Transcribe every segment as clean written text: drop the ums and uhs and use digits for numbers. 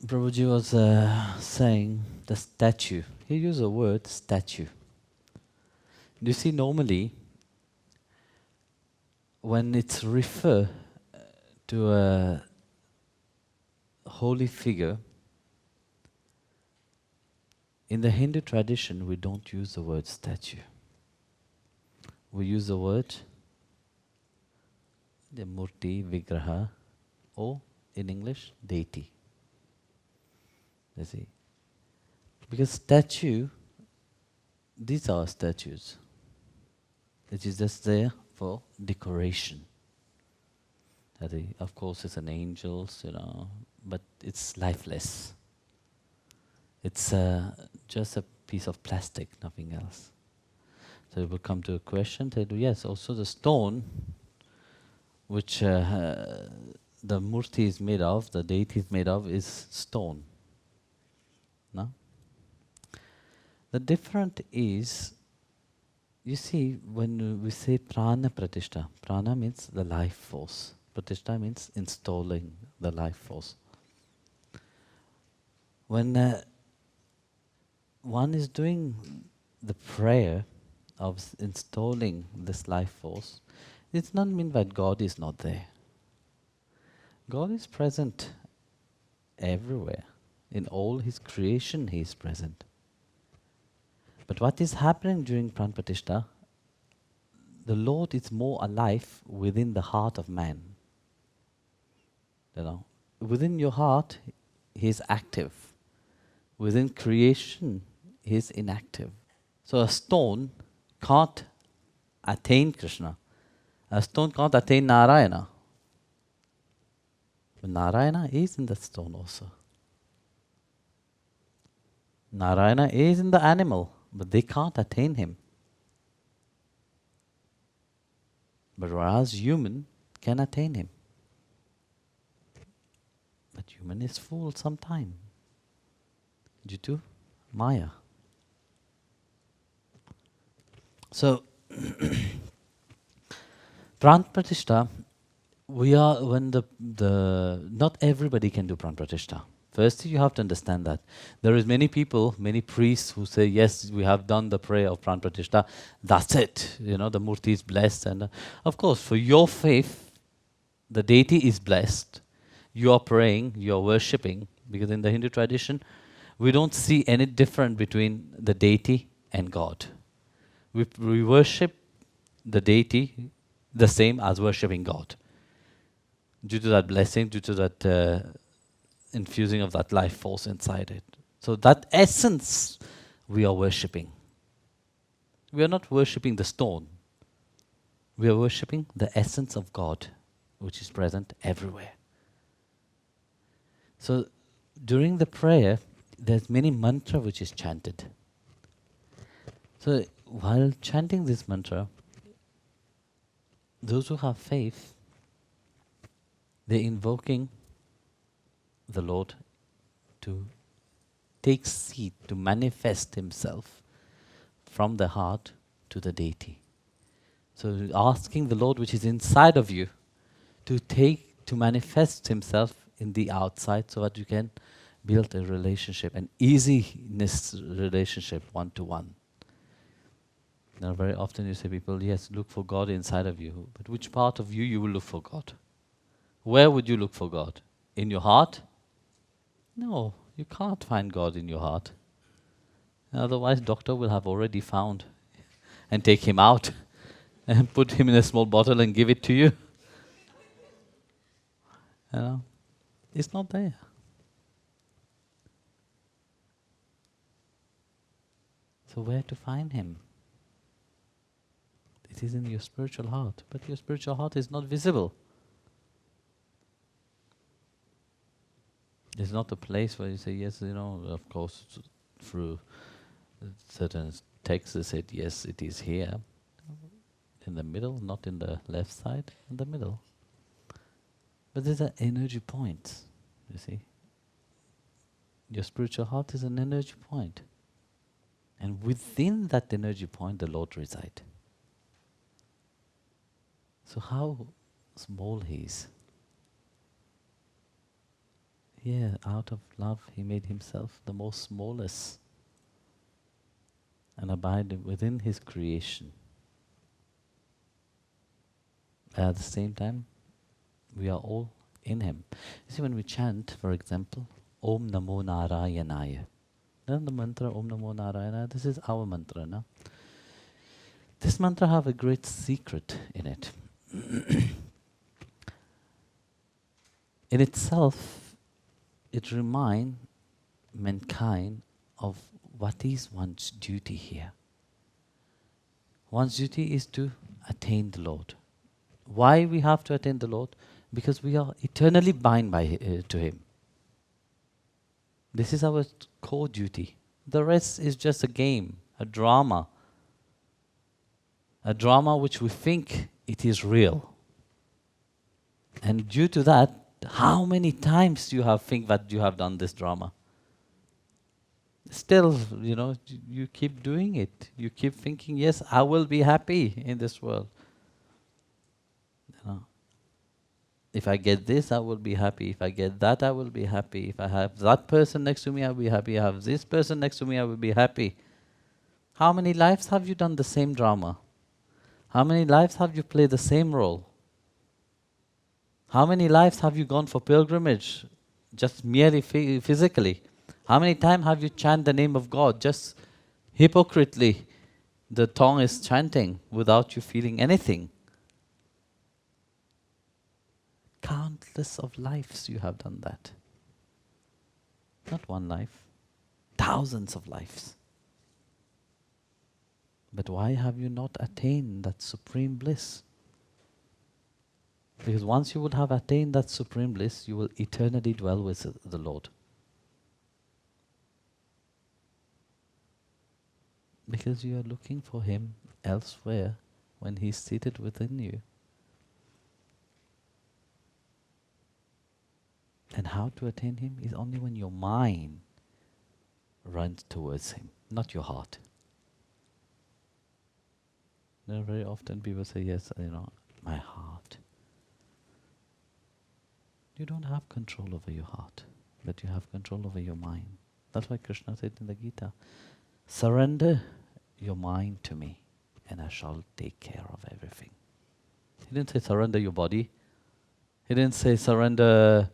Prabhuji was saying the statue. He used the word statue. You see, normally, when it's refer to a holy figure, in the Hindu tradition, we don't use the word statue. We use the word the murti, vigraha, or in English, deity. You see, because statue, these are statues. It is just there for decoration. Of course, it's an angels, but it's lifeless. It's just a piece of plastic, nothing else. So it will come to a question that yes, also the stone, which the murti is made of, the deity is made of, is stone. No? The difference is, you see, when we say Prana Pratishta, Prana means the life force. Pratishta means installing the life force. When one is doing the prayer of installing this life force, it's not mean that God is not there. God is present everywhere. In all His creation, He is present. But what is happening during Prana Pratishta, the Lord is more alive within the heart of man. Within your heart, He is active. Within creation, He is inactive. So a stone can't attain Krishna. A stone can't attain Narayana. But Narayana is in the stone also. Narayana is in the animal, but they can't attain Him. But whereas human can attain Him. But human is fooled sometime due to Maya. So, Prana Pratishta, not everybody can do Prana Pratishta. First, you have to understand that. There is many people, many priests who say, yes, we have done the prayer of Prana Pratishta, that's it. The murti is blessed. And of course, for your faith, the deity is blessed. You are praying, you are worshipping, because in the Hindu tradition, we don't see any difference between the deity and God. We worship the deity the same as worshipping God. Due to that blessing, due to that infusing of that life force inside it. So that essence we are worshipping. We are not worshipping the stone. We are worshipping the essence of God, which is present everywhere. So during the prayer, there's many mantra which is chanted. So while chanting this mantra, those who have faith, they're invoking the Lord to take seat, to manifest Himself from the heart to the deity. So asking the Lord which is inside of you to manifest Himself in the outside so that you can build a relationship, an easiness relationship one-to-one. Now very often you say people, yes, look for God inside of you. But which part of you will look for God? Where would you look for God? In your heart? No, you can't find God in your heart. Otherwise, doctor will have already found and take him out and put him in a small bottle and give it to you. It's not there. So where to find Him? It is in your spiritual heart, but your spiritual heart is not visible. It's not a place where you say, yes, of course, through certain texts they said, yes, it is here, in the middle, not in the left side, in the middle. But there's an energy point, you see. Your spiritual heart is an energy point. And within that energy point, the Lord resides. So how small He is. Yeah, out of love he made himself the most smallest and abide within his creation. At the same time, we are all in him. You see, when we chant, for example, Om Namo Narayanaya. Then the mantra Om Namo Narayanaya, this is our mantra, no? This mantra have a great secret in it. In itself, it reminds mankind of what is one's duty here. One's duty is to attain the Lord. Why we have to attain the Lord? Because we are eternally bound to Him. This is our core duty. The rest is just a game, a drama which we think it is real. And due to that, how many times you have think that you have done this drama? Still, you keep doing it. You keep thinking, yes, I will be happy in this world. If I get this, I will be happy. If I get that, I will be happy. If I have that person next to me, I will be happy. I have this person next to me, I will be happy. How many lives have you done the same drama? How many lives have you played the same role? How many lives have you gone for pilgrimage, just merely physically? How many times have you chanted the name of God, just hypocritically? The tongue is chanting without you feeling anything. Countless of lives you have done that. Not one life, thousands of lives. But why have you not attained that supreme bliss? Because once you would have attained that supreme bliss, you will eternally dwell with the Lord. Because you are looking for Him elsewhere when He's seated within you. And how to attain Him is only when your mind runs towards Him, not your heart. Very often people say, yes, my heart. You don't have control over your heart, but you have control over your mind. That's why Krishna said in the Gita, surrender your mind to me and I shall take care of everything. He didn't say surrender your body. He didn't say surrender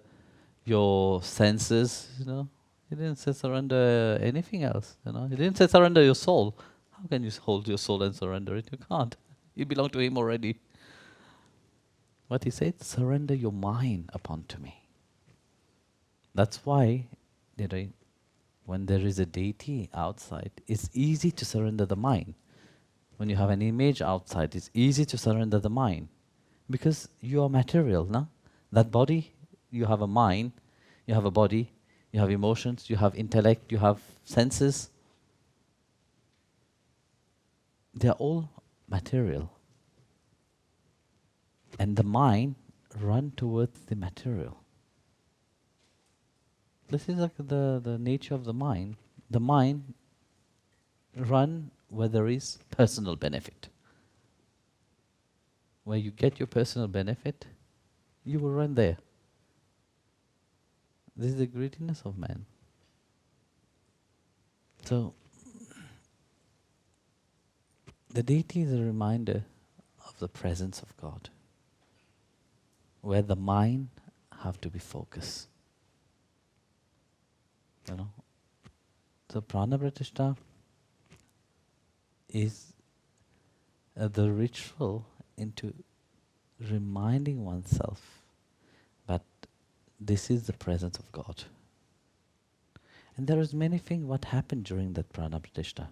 your senses, He didn't say surrender anything else, He didn't say surrender your soul. How can you hold your soul and surrender it? You can't. You belong to Him already. What He said, surrender your mind upon to me. That's why, when there is a deity outside, it's easy to surrender the mind. When you have an image outside, it's easy to surrender the mind. Because you are material, no? That body, you have a mind, you have a body, you have emotions, you have intellect, you have senses. They are all material. And the mind run towards the material. This is like the nature of the mind. The mind run where there is personal benefit. Where you get your personal benefit, you will run there. This is the greediness of man. So, the deity is a reminder of the presence of God, where the mind have to be focused. So Prana Pratishta is the ritual into reminding oneself that this is the presence of God. And there is many things what happened during that Prana Pratishta.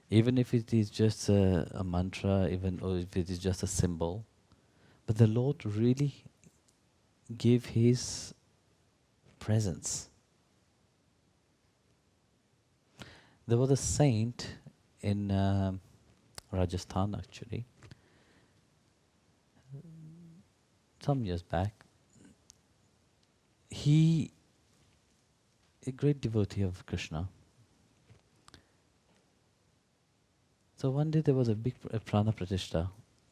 Even if it is just a mantra, or if it is just a symbol, but the Lord really gave His presence. There was a saint in Rajasthan actually, some years back. He, a great devotee of Krishna. So one day there was a big Prana Pratishta.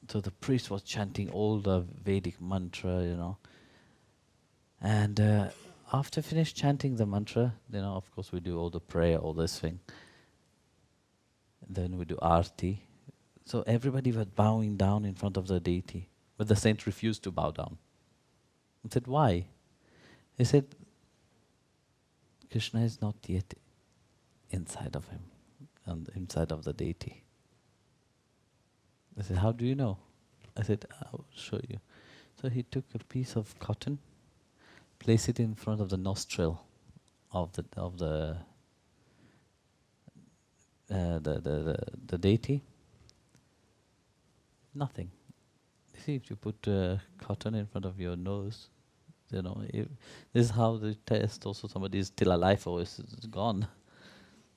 So the priest was chanting all the Vedic mantra, And after finish chanting the mantra, of course we do all the prayer, all this thing. Then we do arti. So everybody was bowing down in front of the deity, but the saint refused to bow down. I said, why? He said, Krishna is not yet inside of him, and inside of the deity. I said, how do you know? I said, I'll show you. So he took a piece of cotton, placed it in front of the nostril of the deity. Nothing. You see, if you put cotton in front of your nose, this is how they test also somebody is still alive or is gone.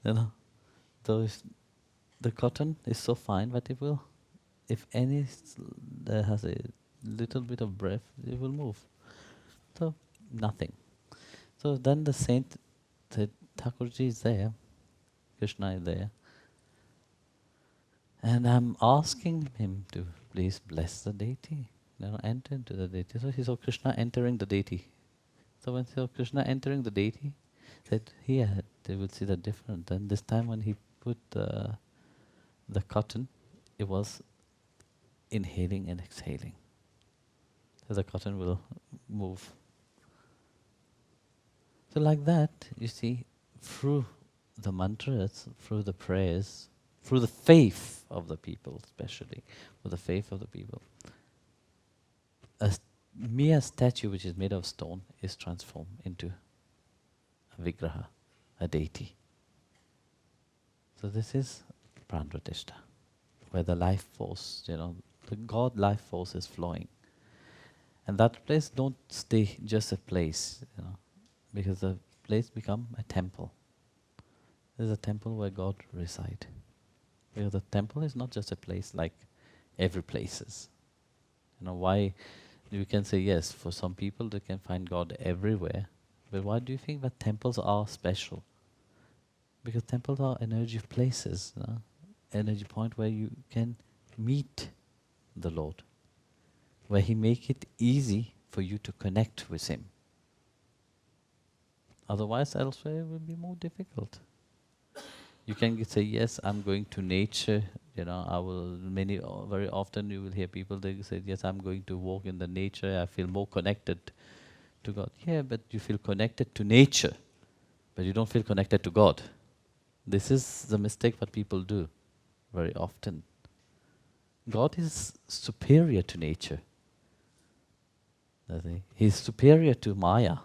So if the cotton is so fine that it will, if any there has a little bit of breath, it will move. So nothing. So then the saint said, Thakurji is there, Krishna is there, and I'm asking him to please bless the deity, enter into the deity. So he saw Krishna entering the deity. So when he saw Krishna entering the deity, said, here they will see the difference. Then this time when he put the cotton, it was inhaling and exhaling. So the cotton will move. So like that, you see, through the mantras, through the prayers, through the faith of the people especially, with the faith of the people, a mere statue which is made of stone is transformed into a vigraha, a deity. So this is Prana Pratishta, where the life force, the God life force is flowing. And that place don't stay just a place, because the place become a temple. There's a temple where God resides. Because the temple is not just a place like every place is. Why you can say yes, for some people they can find God everywhere. But why do you think that temples are special? Because temples are energy places, energy point where you can meet the Lord, where He make it easy for you to connect with Him. Otherwise, elsewhere it will be more difficult. You can say, yes, I'm going to nature, I will, very often you will hear people, they say, yes, I'm going to walk in the nature, I feel more connected to God. Yeah, but you feel connected to nature, but you don't feel connected to God. This is the mistake that people do very often. God is superior to nature. He's superior to Maya.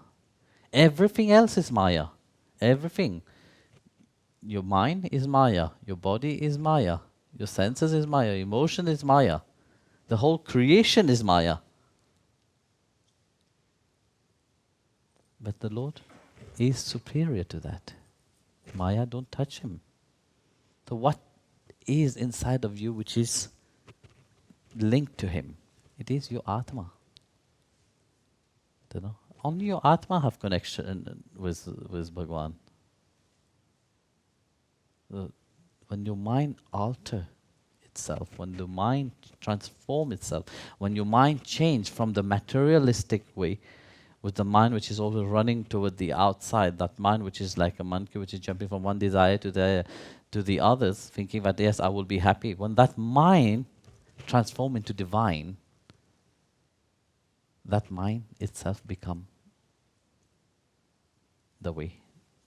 Everything else is Maya. Everything. Your mind is Maya. Your body is Maya. Your senses is Maya. Emotion is Maya. The whole creation is Maya. But the Lord is superior to that. Maya don't touch Him. So what is inside of you which is linked to Him? It is your Atma. Only your Atma have connection with Bhagwan. When your mind alter itself, when the mind transform itself, when your mind change from the materialistic way, with the mind which is always running toward the outside, that mind which is like a monkey which is jumping from one desire to the others, thinking that yes, I will be happy. When that mind transform into divine, that mind itself become the way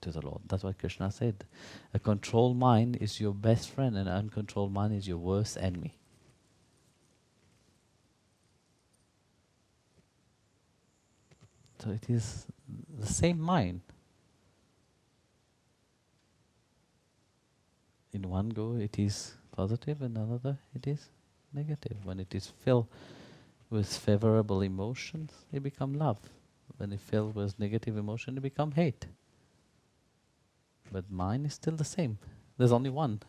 to the Lord. That's what Krishna said. A controlled mind is your best friend, and an uncontrolled mind is your worst enemy. So it is the same mind. In one go it is positive, in another it is negative. When it is filled with favorable emotions, it becomes love. When it filled with negative emotion, it becomes hate. But mine is still the same. There's only one.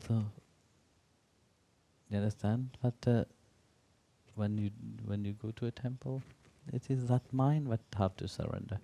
So, you understand? But when you go to a temple, it is that mind that have to surrender.